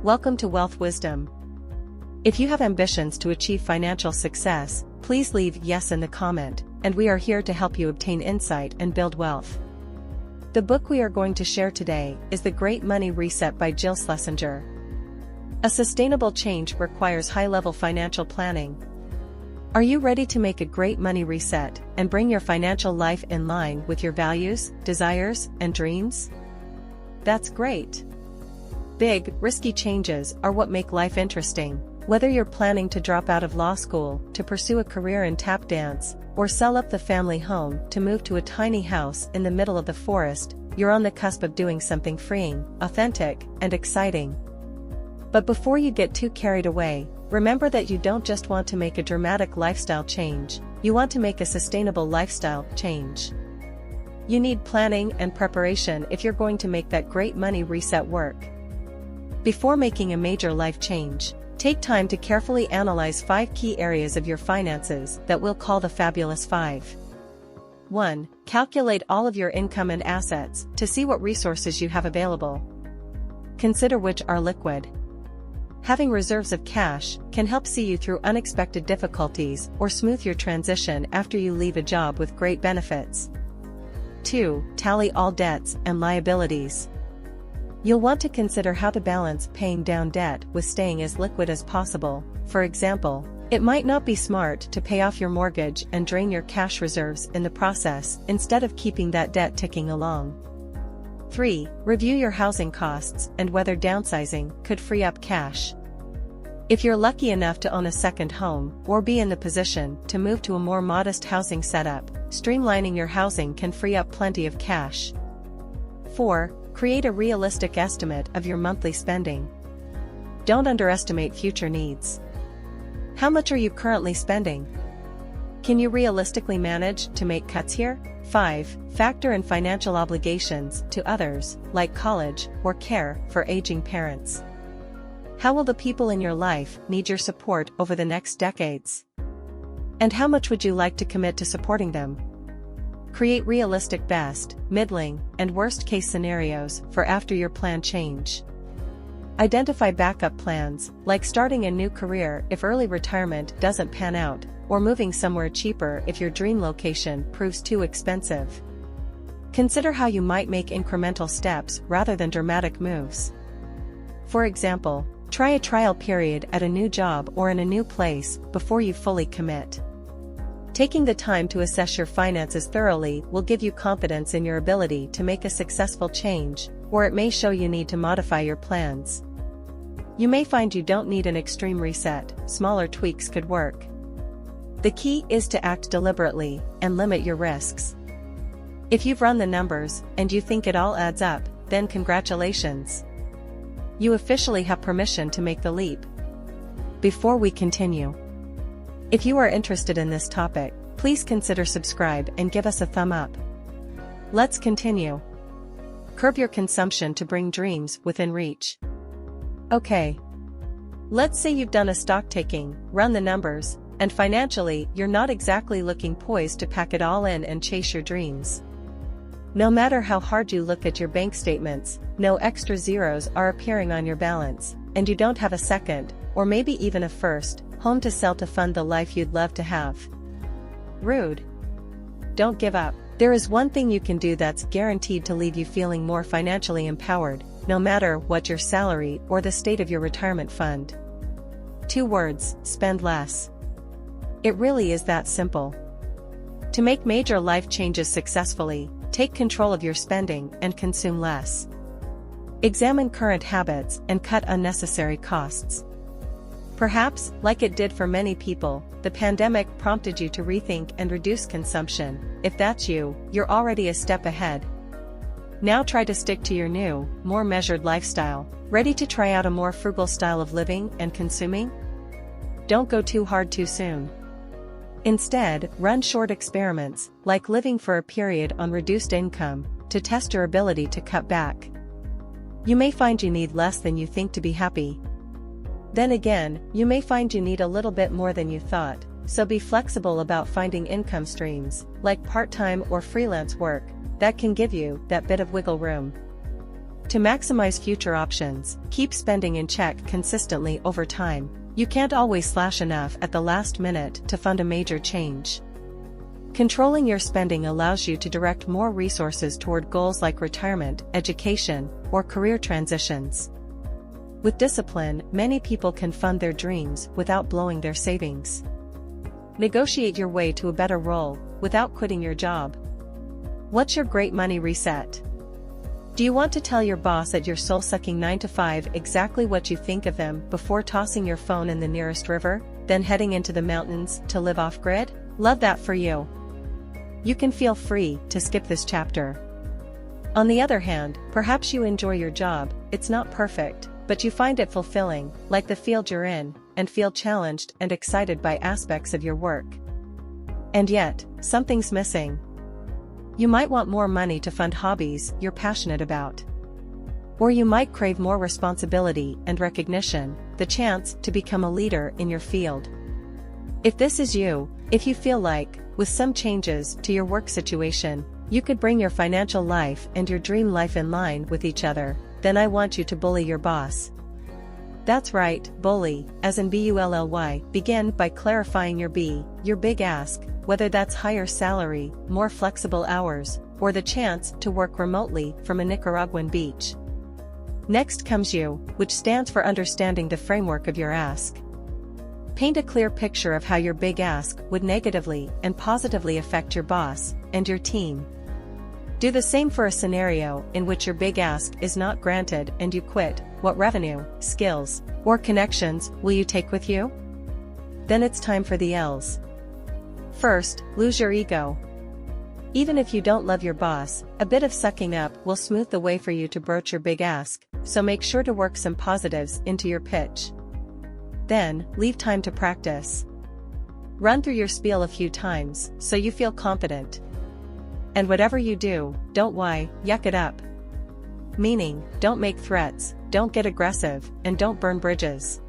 Welcome to Wealth Wisdom. If you have ambitions to achieve financial success, please leave yes in the comment, and we are here to help you obtain insight and build wealth. The book we are going to share today is The Great Money Reset by Jill Schlesinger. A sustainable change requires high-level financial planning. Are you ready to make a great money reset and bring your financial life in line with your values, desires, and dreams? That's great. Big, risky changes are what make life interesting. Whether you're planning to drop out of law school to pursue a career in tap dance, or sell up the family home to move to a tiny house in the middle of the forest, you're on the cusp of doing something freeing, authentic, and exciting. But before you get too carried away, remember that you don't just want to make a dramatic lifestyle change, you want to make a sustainable lifestyle change. You need planning and preparation if you're going to make that great money reset work. Before making a major life change, take time to carefully analyze 5 key areas of your finances that we'll call the Fabulous 5. 1. Calculate all of your income and assets to see what resources you have available. Consider which are liquid. Having reserves of cash can help see you through unexpected difficulties or smooth your transition after you leave a job with great benefits. 2. Tally all debts and liabilities. You'll want to consider how to balance paying down debt with staying as liquid as possible. For example, it might not be smart to pay off your mortgage and drain your cash reserves in the process instead of keeping that debt ticking along. 3. Review your housing costs and whether downsizing could free up cash. If you're lucky enough to own a second home or be in the position to move to a more modest housing setup, streamlining your housing can free up plenty of cash. 4. Create a realistic estimate of your monthly spending. Don't underestimate future needs. How much are you currently spending? Can you realistically manage to make cuts here? 5. Factor in financial obligations to others, like college or care for aging parents. How will the people in your life need your support over the next decades? And how much would you like to commit to supporting them? Create realistic best, middling, and worst-case scenarios for after your plan change. Identify backup plans, like starting a new career if early retirement doesn't pan out, or moving somewhere cheaper if your dream location proves too expensive. Consider how you might make incremental steps rather than dramatic moves. For example, try a trial period at a new job or in a new place before you fully commit. Taking the time to assess your finances thoroughly will give you confidence in your ability to make a successful change, or it may show you need to modify your plans. You may find you don't need an extreme reset, smaller tweaks could work. The key is to act deliberately and limit your risks. If you've run the numbers and you think it all adds up, then congratulations. You officially have permission to make the leap. Before we continue, if you are interested in this topic, please consider subscribe and give us a thumb up. Let's continue. Curb your consumption to bring dreams within reach. Okay. Let's say you've done a stock taking, run the numbers, and financially you're not exactly looking poised to pack it all in and chase your dreams. No matter how hard you look at your bank statements, no extra zeros are appearing on your balance, and you don't have a second, or maybe even a first, home to sell to fund the life you'd love to have. Rude. Don't give up. There is one thing you can do that's guaranteed to leave you feeling more financially empowered, no matter what your salary or the state of your retirement fund. 2 words: spend less. It really is that simple. To make major life changes successfully, take control of your spending and consume less. Examine current habits and cut unnecessary costs. Perhaps, like it did for many people, the pandemic prompted you to rethink and reduce consumption. If that's you, you're already a step ahead. Now try to stick to your new, more measured lifestyle. Ready to try out a more frugal style of living and consuming? Don't go too hard too soon. Instead, run short experiments, like living for a period on reduced income, to test your ability to cut back. You may find you need less than you think to be happy. Then again, you may find you need a little bit more than you thought, so be flexible about finding income streams, like part-time or freelance work, that can give you that bit of wiggle room. To maximize future options, keep spending in check consistently over time. You can't always slash enough at the last minute to fund a major change. Controlling your spending allows you to direct more resources toward goals like retirement, education, or career transitions. With discipline, many people can fund their dreams without blowing their savings. Negotiate your way to a better role without quitting your job. What's your great money reset? Do you want to tell your boss at your soul-sucking 9-to-5 exactly what you think of them before tossing your phone in the nearest river, then heading into the mountains to live off-grid? Love that for you. You can feel free to skip this chapter. On the other hand, perhaps you enjoy your job, it's not perfect, but you find it fulfilling, like the field you're in, and feel challenged and excited by aspects of your work. And yet, something's missing. You might want more money to fund hobbies you're passionate about. Or you might crave more responsibility and recognition, the chance to become a leader in your field. If this is you, if you feel like, with some changes to your work situation, you could bring your financial life and your dream life in line with each other, then I want you to bully your boss. That's right, bully, as in bully. Begin by clarifying your big ask, whether that's higher salary, more flexible hours, or the chance to work remotely from a Nicaraguan beach. Next comes U, which stands for understanding the framework of your ask. Paint a clear picture of how your big ask would negatively and positively affect your boss and your team. Do the same for a scenario in which your big ask is not granted and you quit. What revenue, skills, or connections will you take with you? Then it's time for the L's. First, lose your ego. Even if you don't love your boss, a bit of sucking up will smooth the way for you to broach your big ask, so make sure to work some positives into your pitch. Then, leave time to practice. Run through your spiel a few times, so you feel confident. And whatever you do, don't yuck it up. Meaning, don't make threats, don't get aggressive, and don't burn bridges.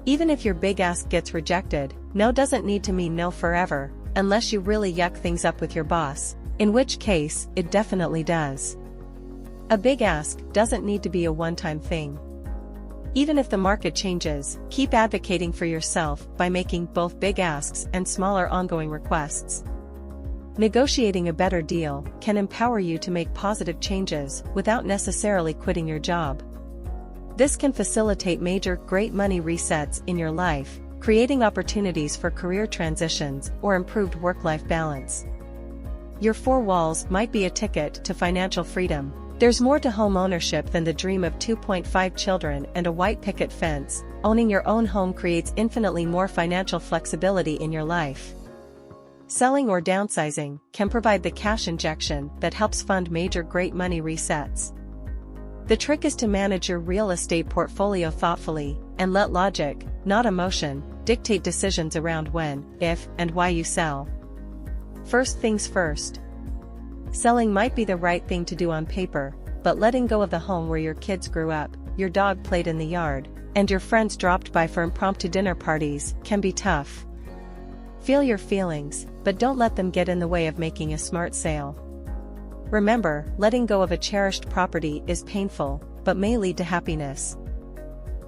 Even if your big ask gets rejected, no doesn't need to mean no forever, unless you really yuck things up with your boss, in which case, it definitely does. A big ask doesn't need to be a one-time thing. Even if the market changes, keep advocating for yourself by making both big asks and smaller ongoing requests. Negotiating a better deal can empower you to make positive changes without necessarily quitting your job. This can facilitate major great money resets in your life, creating opportunities for career transitions or improved work-life balance. Your four walls might be a ticket to financial freedom. There's more to home ownership than the dream of 2.5 children and a white picket fence. Owning your own home creates infinitely more financial flexibility in your life. Selling or downsizing can provide the cash injection that helps fund major great money resets. The trick is to manage your real estate portfolio thoughtfully, and let logic, not emotion, dictate decisions around when, if, and why you sell. First things first. Selling might be the right thing to do on paper, but letting go of the home where your kids grew up, your dog played in the yard, and your friends dropped by for impromptu dinner parties can be tough. Feel your feelings, but don't let them get in the way of making a smart sale. Remember, letting go of a cherished property is painful, but may lead to happiness.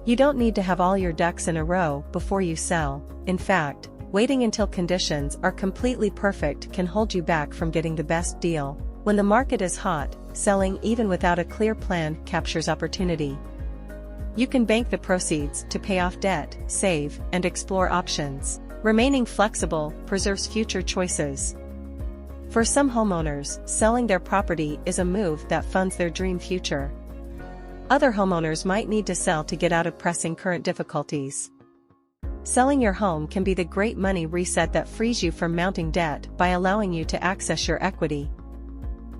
You don't need to have all your ducks in a row before you sell. In fact, waiting until conditions are completely perfect can hold you back from getting the best deal. When the market is hot, selling even without a clear plan captures opportunity. You can bank the proceeds to pay off debt, save, and explore options. Remaining flexible preserves future choices. For some homeowners, selling their property is a move that funds their dream future. Other homeowners might need to sell to get out of pressing current difficulties. Selling your home can be the great money reset that frees you from mounting debt by allowing you to access your equity.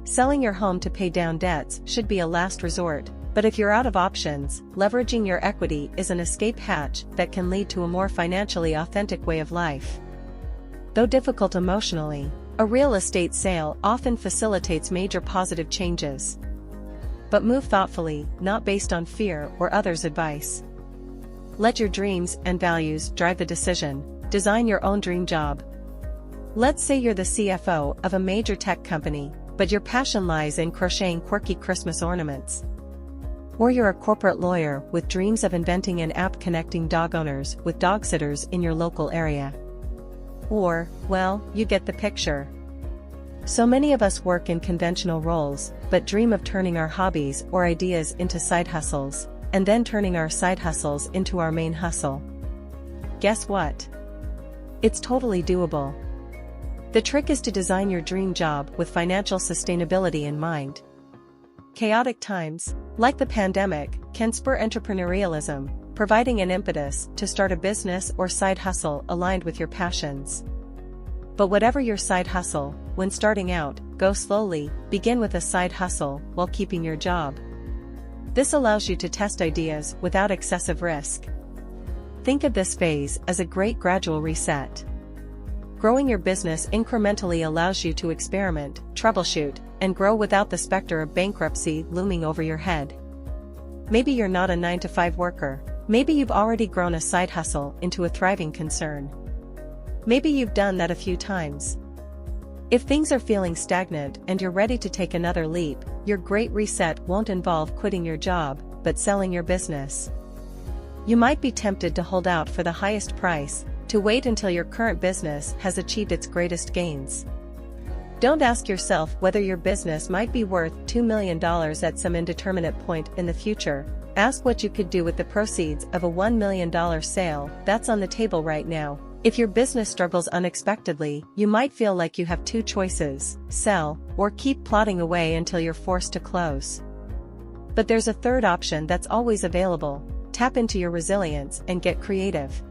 Selling your home to pay down debts should be a last resort, but if you're out of options, leveraging your equity is an escape hatch that can lead to a more financially authentic way of life. Though difficult emotionally, a real estate sale often facilitates major positive changes. But move thoughtfully, not based on fear or others' advice. Let your dreams and values drive the decision. Design your own dream job. Let's say you're the CFO of a major tech company, but your passion lies in crocheting quirky Christmas ornaments. Or you're a corporate lawyer with dreams of inventing an app connecting dog owners with dog sitters in your local area. Or, well, you get the picture. So many of us work in conventional roles, but dream of turning our hobbies or ideas into side hustles, and then turning our side hustles into our main hustle. Guess what? It's totally doable. The trick is to design your dream job with financial sustainability in mind. Chaotic times, like the pandemic, can spur entrepreneurialism, providing an impetus to start a business or side hustle aligned with your passions. But whatever your side hustle, when starting out, go slowly, begin with a side hustle while keeping your job. This allows you to test ideas without excessive risk. Think of this phase as a great gradual reset. Growing your business incrementally allows you to experiment, troubleshoot, and grow without the specter of bankruptcy looming over your head. Maybe you're not a 9-to-5 worker. Maybe you've already grown a side hustle into a thriving concern. Maybe you've done that a few times. If things are feeling stagnant and you're ready to take another leap, your great reset won't involve quitting your job, but selling your business. You might be tempted to hold out for the highest price, to wait until your current business has achieved its greatest gains. Don't ask yourself whether your business might be worth $2 million at some indeterminate point in the future. Ask what you could do with the proceeds of a $1 million sale that's on the table right now. If your business struggles unexpectedly, you might feel like you have two choices: sell, or keep plodding away until you're forced to close. But there's a third option that's always available: tap into your resilience and get creative.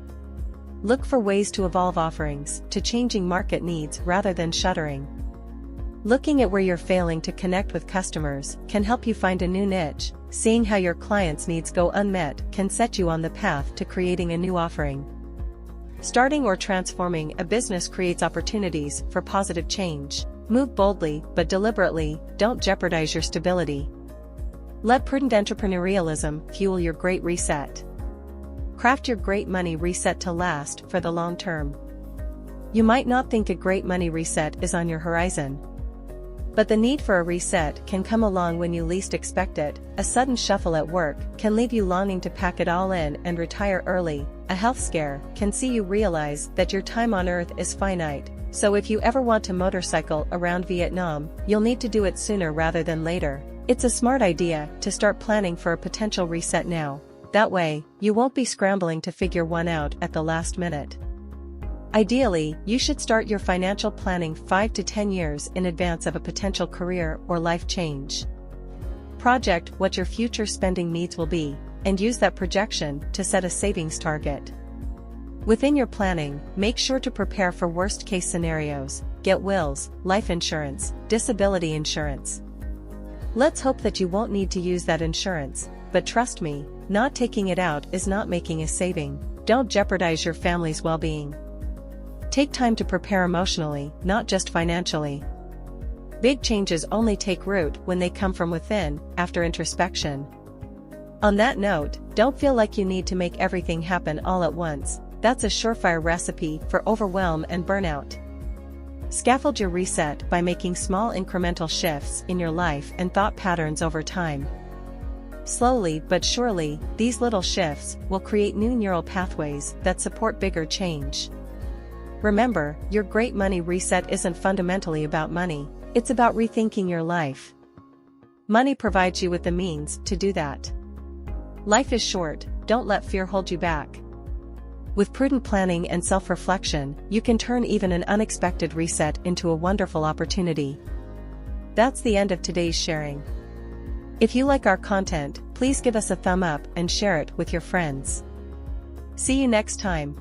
Look for ways to evolve offerings to changing market needs rather than shuttering. Looking at where you're failing to connect with customers can help you find a new niche. Seeing how your clients' needs go unmet can set you on the path to creating a new offering. Starting or transforming a business creates opportunities for positive change. Move boldly but deliberately, don't jeopardize your stability. Let prudent entrepreneurialism fuel your great reset. Craft your great money reset to last for the long term. You might not think a great money reset is on your horizon. But the need for a reset can come along when you least expect it. A sudden shuffle at work can leave you longing to pack it all in and retire early. A health scare can see you realize that your time on Earth is finite. So if you ever want to motorcycle around Vietnam, you'll need to do it sooner rather than later. It's a smart idea to start planning for a potential reset now. That way, you won't be scrambling to figure one out at the last minute. Ideally, you should start your financial planning 5 to 10 years in advance of a potential career or life change. Project what your future spending needs will be, and use that projection to set a savings target. Within your planning, make sure to prepare for worst-case scenarios. Get wills, life insurance, disability insurance. Let's hope that you won't need to use that insurance, but trust me, not taking it out is not making a saving. Don't jeopardize your family's well-being. Take time to prepare emotionally, not just financially. Big changes only take root when they come from within, after introspection. On that note, don't feel like you need to make everything happen all at once. That's a surefire recipe for overwhelm and burnout. Scaffold your reset by making small incremental shifts in your life and thought patterns over time. Slowly but surely, these little shifts will create new neural pathways that support bigger change. Remember, your great money reset isn't fundamentally about money, it's about rethinking your life. Money provides you with the means to do that. Life is short, don't let fear hold you back. With prudent planning and self-reflection, you can turn even an unexpected reset into a wonderful opportunity. That's the end of today's sharing. If you like our content, please give us a thumb up and share it with your friends. See you next time.